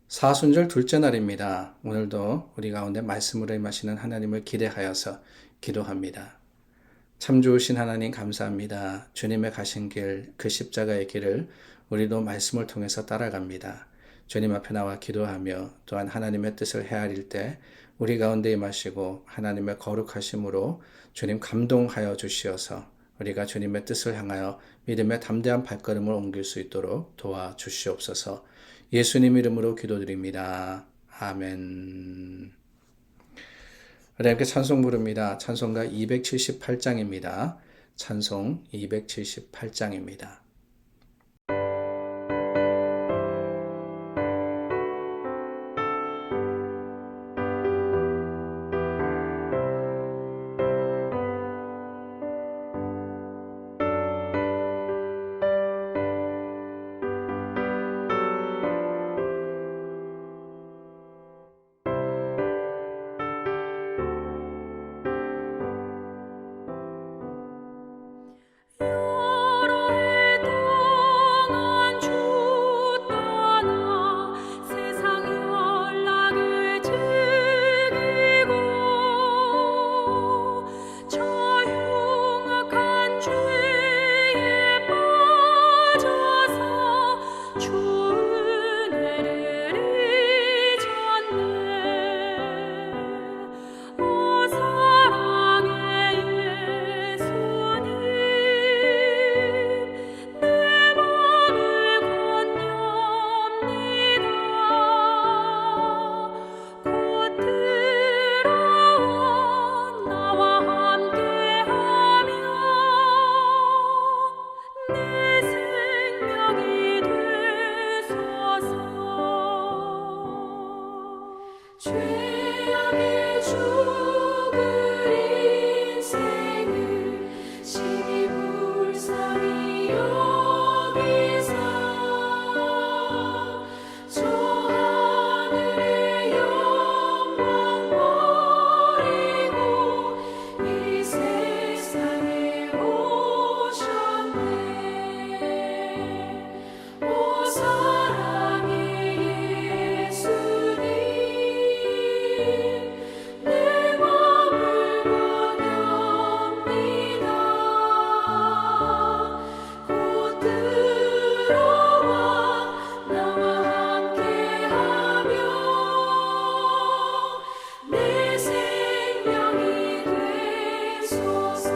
사순절 둘째 날입니다. 오늘도 우리 가운데 말씀으로 임하시는 하나님을 기대하여서 기도합니다. 참 좋으신 하나님 감사합니다. 주님의 가신 길, 그 십자가의 길을 우리도 말씀을 통해서 따라갑니다. 주님 앞에 나와 기도하며 또한 하나님의 뜻을 헤아릴 때 우리 가운데 임하시고 하나님의 거룩하심으로 주님 감동하여 주시어서 우리가 주님의 뜻을 향하여 믿음의 담대한 발걸음을 옮길 수 있도록 도와주시옵소서. 예수님 이름으로 기도드립니다. 아멘. 하나님께 찬송 부릅니다. 찬송가 278장입니다. 찬송 278장입니다. 여러 해 동안 주 떠나 세상 연락을 즐기고 저 흉악한 죄에 빠져서 주 은혜를 잊었네. 오 사랑의 예수님, 내 맘을 건넵니다. 곧 들어와 나와 함께하며 내 생명이 되소서. 죄악의 죽을 인생을 심히 불쌍히 여기사 저 하늘의 영광 버리고 이 세상에 오셨네. 오 사랑의 예수님, 내 맘을 건넵니다. 곧 들어와 나와 함께하며 내 생명이 되소서.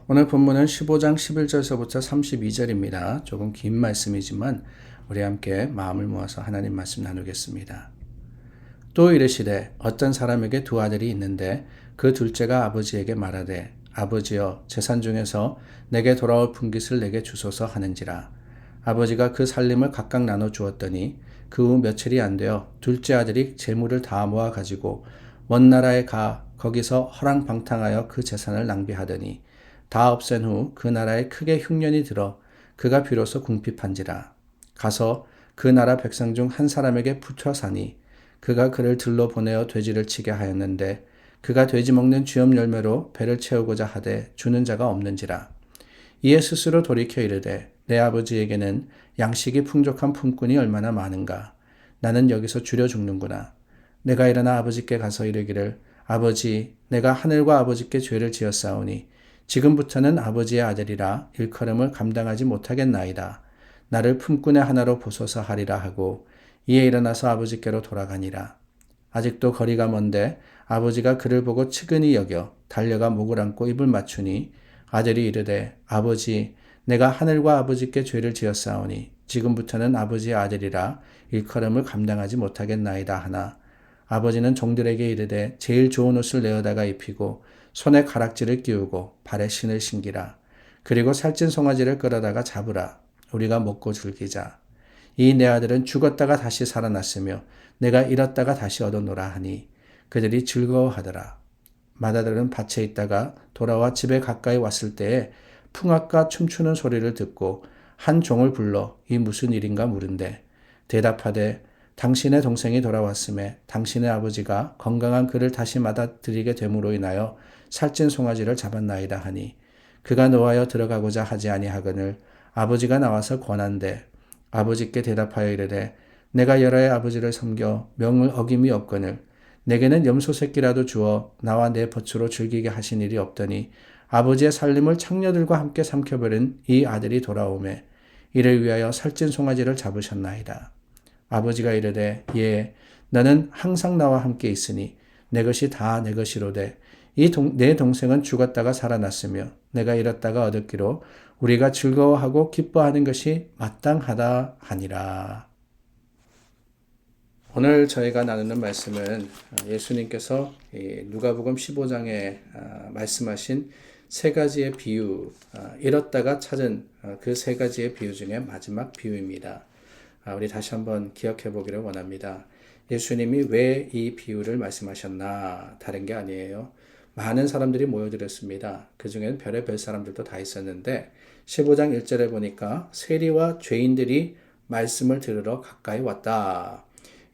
오늘 본문은 15장 11절서부터 32절입니다. 조금 긴 말씀이지만 우리 함께 마음을 모아서 하나님 말씀 나누겠습니다. 또 이르시되 어떤 사람에게 두 아들이 있는데 그 둘째가 아버지에게 말하되 아버지여 재산 중에서 내게 돌아올 분깃을 내게 주소서 하는지라. 아버지가 그 살림을 각각 나눠 주었더니 그 후 며칠이 안 되어 둘째 아들이 재물을 다 모아 가지고 먼 나라에 가 거기서 허랑방탕하여 그 재산을 낭비하더니 다 없앤 후 그 나라에 크게 흉년이 들어 그가 비로소 궁핍한지라. 가서 그 나라 백성 중 한 사람에게 붙어 사니 그가 그를 들러 보내어 돼지를 치게 하였는데 그가 돼지 먹는 쥐염 열매로 배를 채우고자 하되 주는 자가 없는지라. 이에 스스로 돌이켜 이르되 내 아버지에게는 양식이 풍족한 품꾼이 얼마나 많은가. 나는 여기서 줄여 죽는구나. 내가 일어나 아버지께 가서 이르기를 아버지 내가 하늘과 아버지께 죄를 지었사오니 지금부터는 아버지의 아들이라 일컬음을 감당하지 못하겠나이다. 나를 품꾼의 하나로 보소서 하리라 하고 이에 일어나서 아버지께로 돌아가니라. 아직도 거리가 먼데 아버지가 그를 보고 측은히 여겨 달려가 목을 안고 입을 맞추니 아들이 이르되 아버지 내가 하늘과 아버지께 죄를 지었사오니 지금부터는 아버지의 아들이라 일컬음을 감당하지 못하겠나이다 하나 아버지는 종들에게 이르되 제일 좋은 옷을 내어다가 입히고 손에 가락지를 끼우고 발에 신을 신기라. 그리고 살찐 송아지를 끌어다가 잡으라. 우리가 먹고 즐기자. 이 내 아들은 죽었다가 다시 살아났으며 내가 잃었다가 다시 얻어노라 하니 그들이 즐거워하더라. 맏아들은 밭에 있다가 돌아와 집에 가까이 왔을 때에 풍악과 춤추는 소리를 듣고 한 종을 불러 이 무슨 일인가 물은데 대답하되 당신의 동생이 돌아왔음에 당신의 아버지가 건강한 그를 다시 맞아들이게 됨으로 인하여 살찐 송아지를 잡았나이다 하니 그가 노하여 들어가고자 하지 아니하거늘 아버지가 나와서 권한대 아버지께 대답하여 이르되 내가 여러의 아버지를 섬겨 명을 어김이 없거늘 내게는 염소 새끼라도 주어 나와 내 벗으로 즐기게 하신 일이 없더니 아버지의 살림을 창녀들과 함께 삼켜버린 이 아들이 돌아오매 이를 위하여 살찐 송아지를 잡으셨나이다. 아버지가 이르되 예 너는 항상 나와 함께 있으니 내 것이 다 내 것이로되 내 동생은 죽었다가 살아났으며 내가 잃었다가 얻었기로 우리가 즐거워하고 기뻐하는 것이 마땅하다 하니라. 오늘 저희가 나누는 말씀은 예수님께서 누가복음 15장에 말씀하신 세 가지의 비유, 잃었다가 찾은 그 세 가지의 비유 중에 마지막 비유입니다. 우리 다시 한번 기억해 보기를 원합니다. 예수님이 왜 이 비유를 말씀하셨나? 다른 게 아니에요. 많은 사람들이 모여들었습니다. 그 중에는 별의별 사람들도 다 있었는데 15장 1절에 보니까 세리와 죄인들이 말씀을 들으러 가까이 왔다.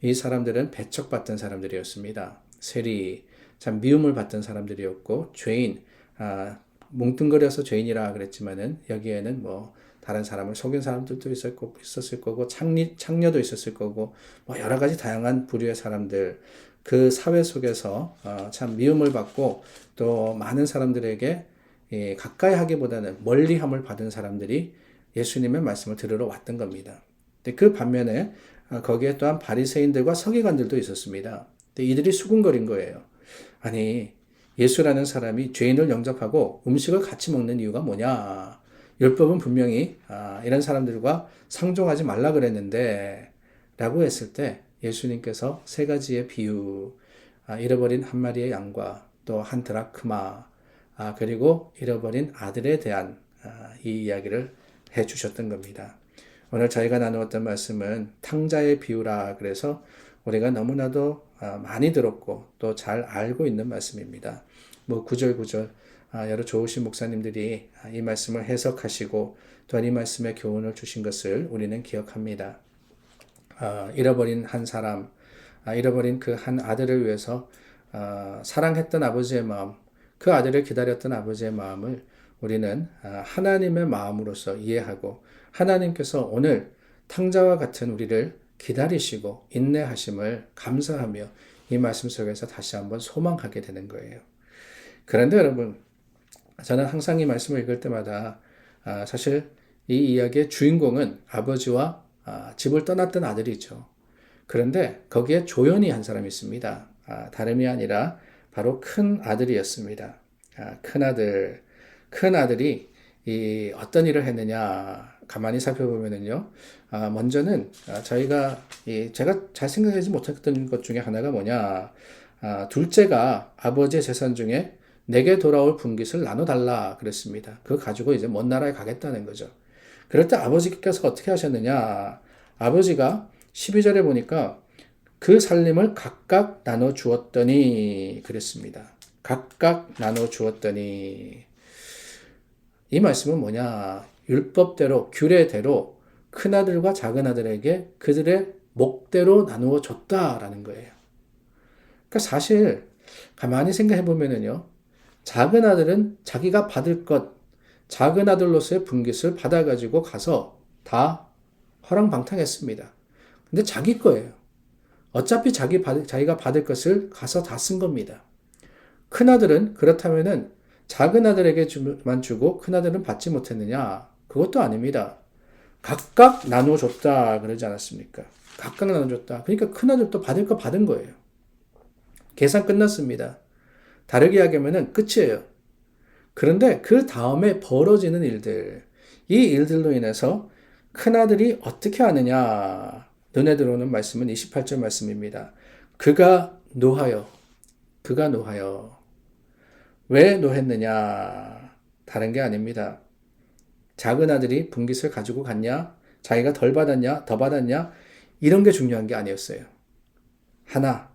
이 사람들은 배척받던 사람들이었습니다. 세리, 참 미움을 받던 사람들이었고 죄인, 뭉뚱그려서 죄인이라 그랬지만은 여기에는 뭐 다른 사람을 속인 사람들도 있었을 거고 창녀도 있었을 거고 뭐 여러 가지 다양한 부류의 사람들 그 사회 속에서 참 미움을 받고 또 많은 사람들에게 가까이 하기보다는 멀리함을 받은 사람들이 예수님의 말씀을 들으러 왔던 겁니다. 근데 그 반면에 거기에 또한 바리새인들과 서기관들도 있었습니다. 근데 이들이 수군거린 거예요. 아니 예수라는 사람이 죄인을 영접하고 음식을 같이 먹는 이유가 뭐냐? 율법은 분명히 이런 사람들과 상종하지 말라 그랬는데 라고 했을 때 예수님께서 세 가지의 비유, 잃어버린 한 마리의 양과 또 한 드라크마, 그리고 잃어버린 아들에 대한 이 이야기를 해 주셨던 겁니다. 오늘 저희가 나누었던 말씀은 탕자의 비유라 그래서 우리가 너무나도 많이 들었고 또 잘 알고 있는 말씀입니다. 뭐 구절구절 여러 좋으신 목사님들이 이 말씀을 해석하시고 또한 이 말씀에 교훈을 주신 것을 우리는 기억합니다. 잃어버린 한 사람, 잃어버린 그 한 아들을 위해서 사랑했던 아버지의 마음, 그 아들을 기다렸던 아버지의 마음을 우리는 하나님의 마음으로서 이해하고 하나님께서 오늘 탕자와 같은 우리를 기다리시고 인내하심을 감사하며 이 말씀 속에서 다시 한번 소망하게 되는 거예요. 그런데 여러분, 저는 항상 이 말씀을 읽을 때마다 사실 이 이야기의 주인공은 아버지와 집을 떠났던 아들이죠. 그런데 거기에 조연이 한 사람이 있습니다. 다름이 아니라 바로 큰 아들이었습니다. 큰 아들이 이 어떤 일을 했느냐 가만히 살펴보면은요. 먼저는 제가 잘 생각하지 못했던 것 중에 하나가 뭐냐. 둘째가 아버지의 재산 중에 내게 돌아올 분깃을 나눠달라 그랬습니다. 그거 가지고 이제 먼 나라에 가겠다는 거죠. 그럴 때 아버지께서 어떻게 하셨느냐. 아버지가 12절에 보니까 그 살림을 각각 나눠 주었더니 그랬습니다. 각각 나눠 주었더니 이 말씀은 뭐냐? 율법대로 규례대로 큰아들과 작은아들에게 그들의 몫대로 나누어 줬다라는 거예요. 그러니까 사실 가만히 생각해 보면은요. 작은아들은 자기가 받을 것, 작은아들로서의 분깃을 받아가지고 가서 다 허랑방탕했습니다. 근데 자기 거예요. 어차피 자기가 받을 것을 가서 다 쓴 겁니다. 큰아들은 그렇다면은 작은아들에게만 주고 큰아들은 받지 못했느냐? 그것도 아닙니다. 각각 나눠줬다 그러지 않았습니까? 각각 나눠줬다. 그러니까 큰아들도 받을 거 받은 거예요. 계산 끝났습니다. 다르게 이야기하면은 끝이에요. 그런데 그 다음에 벌어지는 일들, 이 일들로 인해서 큰아들이 어떻게 하느냐? 눈에 들어오는 말씀은 28절 말씀입니다. 그가 노하여. 왜 노했느냐? 다른 게 아닙니다. 작은 아들이 분깃을 가지고 갔냐? 자기가 덜 받았냐? 더 받았냐? 이런 게 중요한 게 아니었어요. 하나,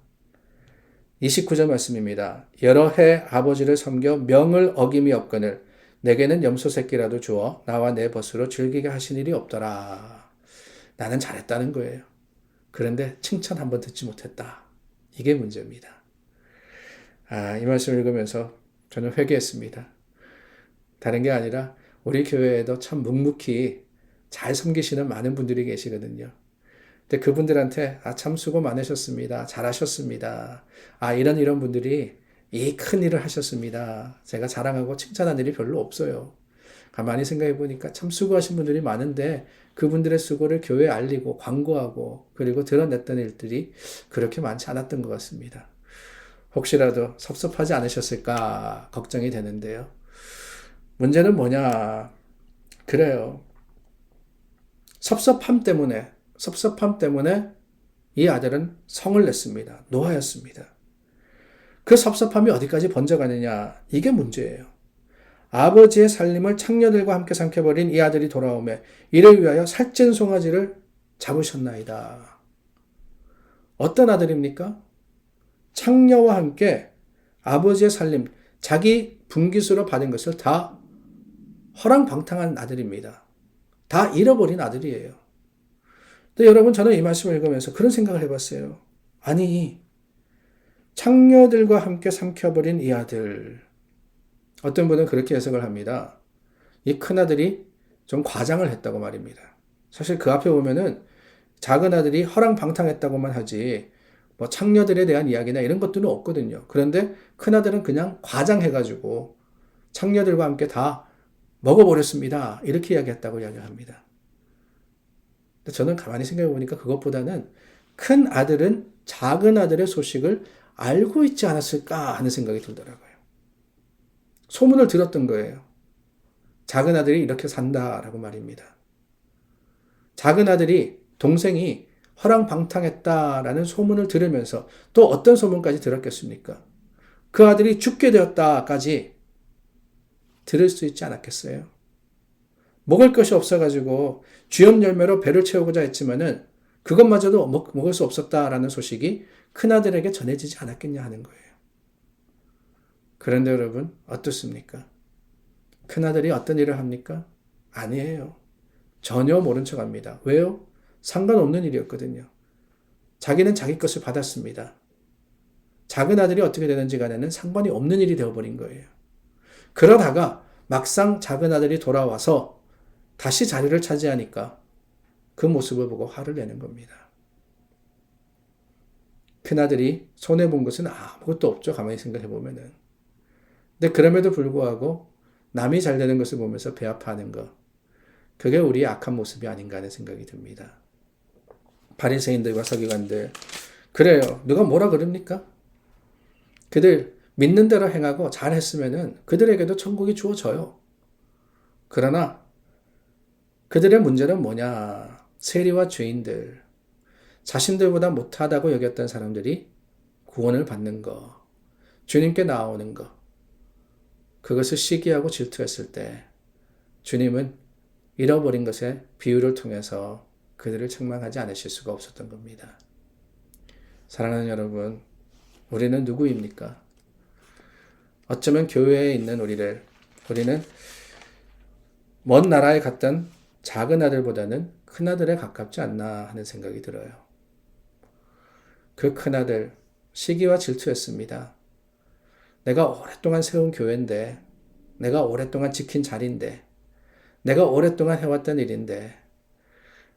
29절 말씀입니다. 여러 해 아버지를 섬겨 명을 어김이 없거늘 내게는 염소 새끼라도 주어 나와 내 벗으로 즐기게 하신 일이 없더라. 나는 잘했다는 거예요. 그런데 칭찬 한번 듣지 못했다. 이게 문제입니다. 이 말씀을 읽으면서 저는 회개했습니다. 다른 게 아니라 우리 교회에도 참 묵묵히 잘 섬기시는 많은 분들이 계시거든요. 근데 그분들한테 참 수고 많으셨습니다. 잘하셨습니다. 이런 분들이 이 큰 일을 하셨습니다. 제가 자랑하고 칭찬한 일이 별로 없어요. 가만히 생각해 보니까 참 수고하신 분들이 많은데 그분들의 수고를 교회에 알리고 광고하고 그리고 드러냈던 일들이 그렇게 많지 않았던 것 같습니다. 혹시라도 섭섭하지 않으셨을까 걱정이 되는데요. 문제는 뭐냐? 그래요. 섭섭함 때문에 이 아들은 성을 냈습니다. 노하였습니다. 그 섭섭함이 어디까지 번져가느냐? 이게 문제예요. 아버지의 살림을 창녀들과 함께 삼켜버린 이 아들이 돌아오매 이를 위하여 살찐 송아지를 잡으셨나이다. 어떤 아들입니까? 창녀와 함께 아버지의 살림, 자기 분깃으로 받은 것을 다 허랑방탕한 아들입니다. 다 잃어버린 아들이에요. 근데 여러분, 저는 이 말씀을 읽으면서 그런 생각을 해봤어요. 아니, 창녀들과 함께 삼켜버린 이 아들. 어떤 분은 그렇게 해석을 합니다. 이 큰아들이 좀 과장을 했다고 말입니다. 사실 그 앞에 보면은 작은 아들이 허랑방탕했다고만 하지 뭐 창녀들에 대한 이야기나 이런 것들은 없거든요. 그런데 큰아들은 그냥 과장해가지고 창녀들과 함께 다 먹어버렸습니다. 이렇게 이야기했다고 이야기합니다. 근데 저는 가만히 생각해 보니까 그것보다는 큰 아들은 작은 아들의 소식을 알고 있지 않았을까 하는 생각이 들더라고요. 소문을 들었던 거예요. 작은 아들이 이렇게 산다라고 말입니다. 작은 아들이 동생이 허랑방탕했다라는 소문을 들으면서 또 어떤 소문까지 들었겠습니까? 그 아들이 죽게 되었다까지 들을 수 있지 않았겠어요? 먹을 것이 없어가지고 쥐염 열매로 배를 채우고자 했지만은 그것마저도 먹을 수 없었다라는 소식이 큰아들에게 전해지지 않았겠냐 하는 거예요. 그런데 여러분, 어떻습니까? 큰아들이 어떤 일을 합니까? 아니에요. 전혀 모른 척 합니다. 왜요? 상관없는 일이었거든요. 자기는 자기 것을 받았습니다. 작은 아들이 어떻게 되는지 간에는 상관이 없는 일이 되어버린 거예요. 그러다가 막상 작은 아들이 돌아와서 다시 자리를 차지하니까 그 모습을 보고 화를 내는 겁니다. 큰아들이 손해본 것은 아무것도 없죠. 가만히 생각해 보면은. 근데 그럼에도 불구하고 남이 잘 되는 것을 보면서 배 아파하는 것. 그게 우리의 악한 모습이 아닌가 하는 생각이 듭니다. 바리새인들과 서기관들. 그래요. 누가 뭐라 그럽니까? 그들 믿는 대로 행하고 잘했으면은 그들에게도 천국이 주어져요. 그러나 그들의 문제는 뭐냐? 세리와 죄인들, 자신들보다 못하다고 여겼던 사람들이 구원을 받는 거, 주님께 나오는 거, 그것을 시기하고 질투했을 때 주님은 잃어버린 것의 비유를 통해서 그들을 책망하지 않으실 수가 없었던 겁니다. 사랑하는 여러분, 우리는 누구입니까? 어쩌면 교회에 있는 우리는 먼 나라에 갔던 작은 아들보다는 큰 아들에 가깝지 않나 하는 생각이 들어요. 그 큰 아들, 시기와 질투했습니다. 내가 오랫동안 세운 교회인데, 내가 오랫동안 지킨 자리인데, 내가 오랫동안 해왔던 일인데,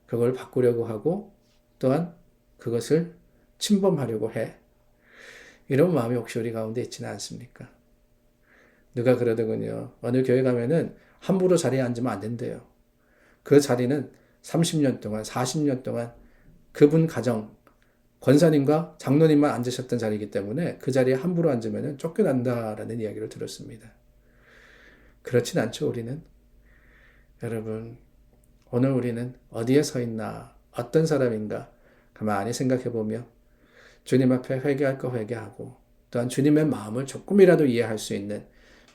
그걸 바꾸려고 하고, 또한 그것을 침범하려고 해. 이런 마음이 혹시 우리 가운데 있지는 않습니까? 누가 그러더군요. 어느 교회 가면은 함부로 자리에 앉으면 안 된대요. 그 자리는 30년 동안, 40년 동안 그분 가정, 권사님과 장로님만 앉으셨던 자리이기 때문에 그 자리에 함부로 앉으면 쫓겨난다라는 이야기를 들었습니다. 그렇진 않죠, 우리는. 여러분, 오늘 우리는 어디에 서 있나, 어떤 사람인가 가만히 생각해 보며 주님 앞에 회개할 거 회개하고 또한 주님의 마음을 조금이라도 이해할 수 있는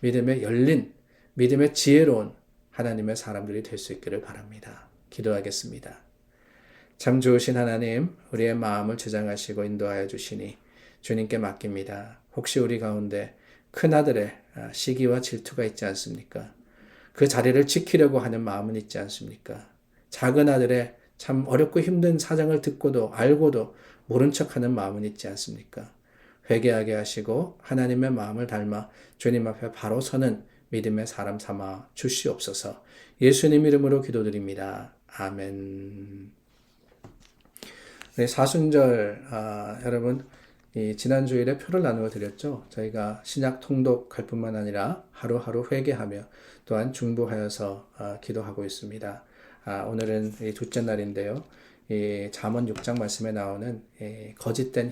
믿음의 열린, 믿음의 지혜로운 하나님의 사람들이 될 수 있기를 바랍니다. 기도하겠습니다. 참 좋으신 하나님, 우리의 마음을 주장하시고 인도하여 주시니 주님께 맡깁니다. 혹시 우리 가운데 큰아들의 시기와 질투가 있지 않습니까? 그 자리를 지키려고 하는 마음은 있지 않습니까? 작은 아들의 참 어렵고 힘든 사정을 듣고도 알고도 모른 척하는 마음은 있지 않습니까? 회개하게 하시고 하나님의 마음을 닮아 주님 앞에 바로 서는 믿음의 사람 삼아 주시옵소서. 예수님 이름으로 기도드립니다. 아멘. 네, 사순절 여러분 지난 주일에 표를 나누어 드렸죠. 저희가 신약 통독할 뿐만 아니라 하루하루 회개하며 또한 중보하여서 기도하고 있습니다. 오늘은 둘째 날인데요. 이 잠언 6장 말씀에 나오는 거짓된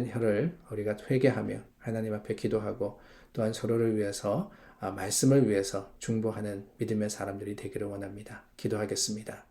혀를 우리가 회개하며 하나님 앞에 기도하고 또한 서로를 위해서 말씀을 위해서 중보하는 믿음의 사람들이 되기를 원합니다. 기도하겠습니다.